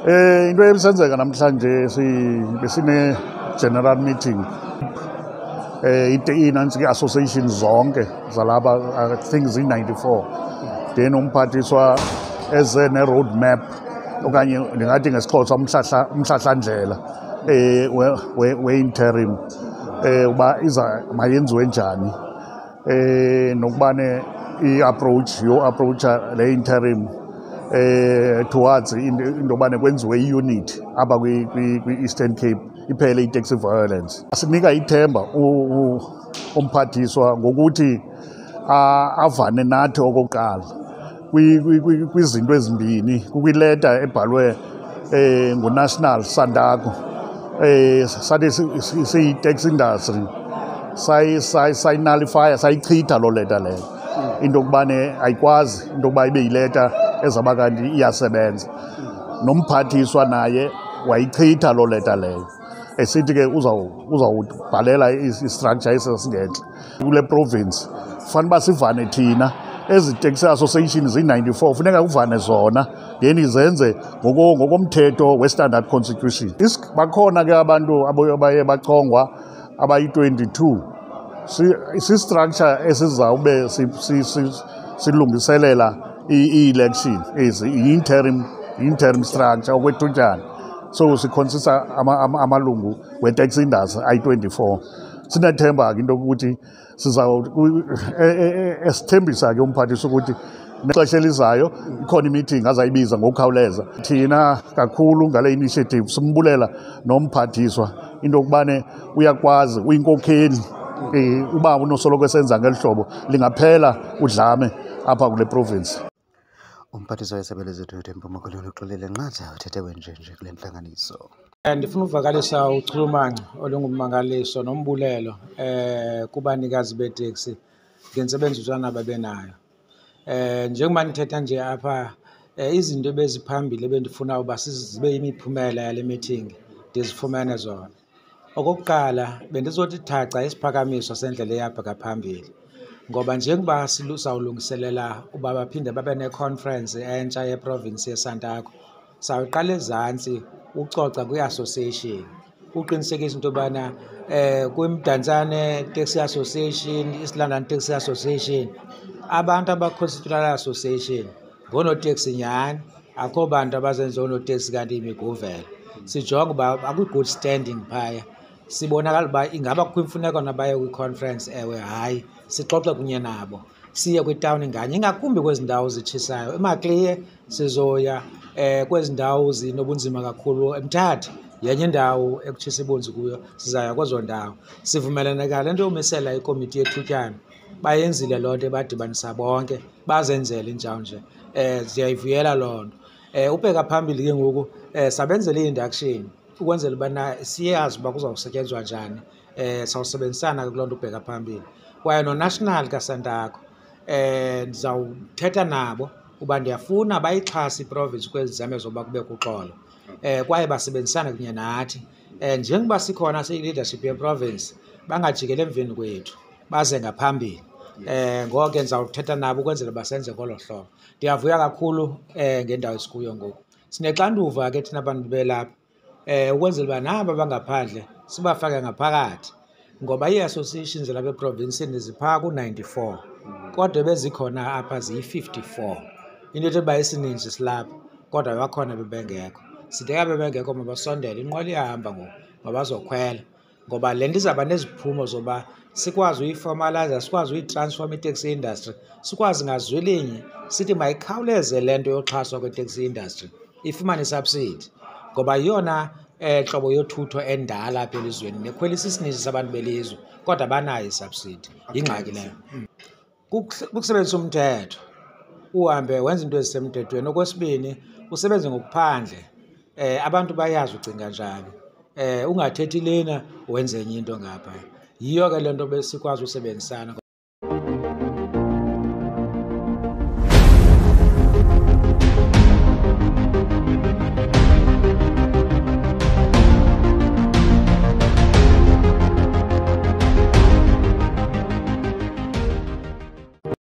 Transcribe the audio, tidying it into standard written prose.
Into ebisenzeka namhlanje besine general meeting i-Nancy association zonke zalaba, I think zi-94, then umphathiswa eze ne-road map okanye ndingathi ngesiXhosa umhlahlandlela we-interim uba mayenziwe njani, nokubane i-approach yo-approacha le-interim towards into yobane kwenziwe i-unit apha kwi-Eastern Cape iphele i-taxi violence. Sinika ithemba umphathiswa ngokuthi avane nathi okokuqala kwizinto ezimbini, kwileta ebhalwe nguNational Santaco sathi siyi-taxi industry sayinalifaya, sayichitha loo leta leyo, into yokubane ayikwazi into yokuba ibe yileta ezaba kanti iyasebenza. Nomphathiswa naye wayichitha loo leta leyo, esithi ke uzawubhalela i-structure esesingentla kule province. Fanele uba sivane thina ezi taxi association zi-94, funeka kuvane zona then izenze ngokomthetho we-standard constitution. Bakhona ke abantu abaye bachongwa abayi-22, si-structure esizawube silungiselela i-election i-interim structure okwethutyana. So sikhonsisa amalungu we-taxi industry ayi-24. Sinethemba ke into yokuthi esithembisa ke umphathiswa ukuthi nexesha elizayo ikhona i-meeting azayibiza ngokukhawuleza. Thina kakhulu ngale initiative simbulela nomphathiswa into yokubane uyakwazi, uyinkokheli, uba unosoloko esenza ngeli hlobo lingaphela udlame apha kule province. Umphathiswa wesebe lezithuthi eMpuma Koloni uxolile nqatha uthethe wenjenje kule ntlanganiso. Ndifuna uvakalisa uchulumanco olungummangaliso nombulelo kubanikazi beeteksi ngentsebenziswano ababenayo. Njengoba ndithetha nje apha, izinto ebeziphambili ebendifuna uba zibe yimiphumela yale meeting ndizifumene zona. Okokuqala, bendizothi thaca isiphakamiso sendlela eyabheka phambili, ngoba njengoba sizawulungiselela uba baphinde babe ne-conference entsha yeprovinsi yeSantaco, sawuqala ezantsi ucoca kwi-association, uqinisekisa into yobana kwimdantsane Taxi Association, East London Taxi Association, abantu abaconstitute la association ngoonoteksi nyhani, akho bantu abazenze oonoteksi kanti imiguvela. Sijonga uba akwi-good standing phaya, sibonakala uba ingaba kukho imfuneko nabaye kwi-conference, ewe hayi, sixoxe kunye nabo, siye kwitawuni nganye, ingakumbi kwezi ndawo zitshisayo. eMaclear sizoya, kwezi ndawo zinobunzima kakhulu, eMthatha yenye indawo ekutshisa ibunzi kuyo, sizaya kwezo ndawo. Sivumelaneka le nto yomisela ikomiti yethutyana, bayenzile loo nto badibanisa bonke, bazenzele injawunje. Ndiyayivuyela loo nto. Ubheka phambili ke ngoku sabenzela i-induction ukwenzela ubana siyazi uba kuzawusetyenzwa njani. Sawusebenzisana kuloo nto ubheka phambili kwaye no-national kaSantaco. Ndizawuthetha nabo uba ndiyafuna bayixhase iprovinsi kwezi zame zoba kube kuxolo, kwaye basebenzisane kunye nathi. Njengoba sikhona siyi-leadership yeprovinsi, bangajikeli emveni kwethu, baze ngaphambili. Ngoko ke ndizawuthetha nabo ukwenzela basenze ngolo hlobo. Ndiyavuya kakhulu ngendawo esikuyo ngoku. Sinexanduva ke thina bantu belapha ukwenzela uba naba bangaphandle sibafake ngaphakathi, ngoba ii-associations zalapha eprovinsini ziphaa ku-94 kodwa bezikhona apha ziyi-54. Into ethi uba isininzi silapha kodwa bakhona bebengekho. Sideka bebengekho mabasondele, inqwelo iyahamba ngoku, mabazokhwela, ngoba le nto izawuba neziphumo zoba sikwazi uyiformalize, sikwazi uyitransforma itaxi industry, sikwazi ngazwi linye sithi mayikhawuleze le nto yoxhaswa kwe-taxi industry ifumane isubsidi, ngoba yiyona hlobo yothutho endala apha elizweni nekhwelisa isininzi sabantu belizwe kodwa banayo isubsidi. Yingxaki leyo. Kukusebenzisa umthetho, uhambe wenza into ezisemthethweni. Okwesibini, usebenze ngokuphandle, abantu bayazi ucinga njani, ungathethi lena wenze enye into ngapha. Yiyo ke le nto besikwazi usebenzisana.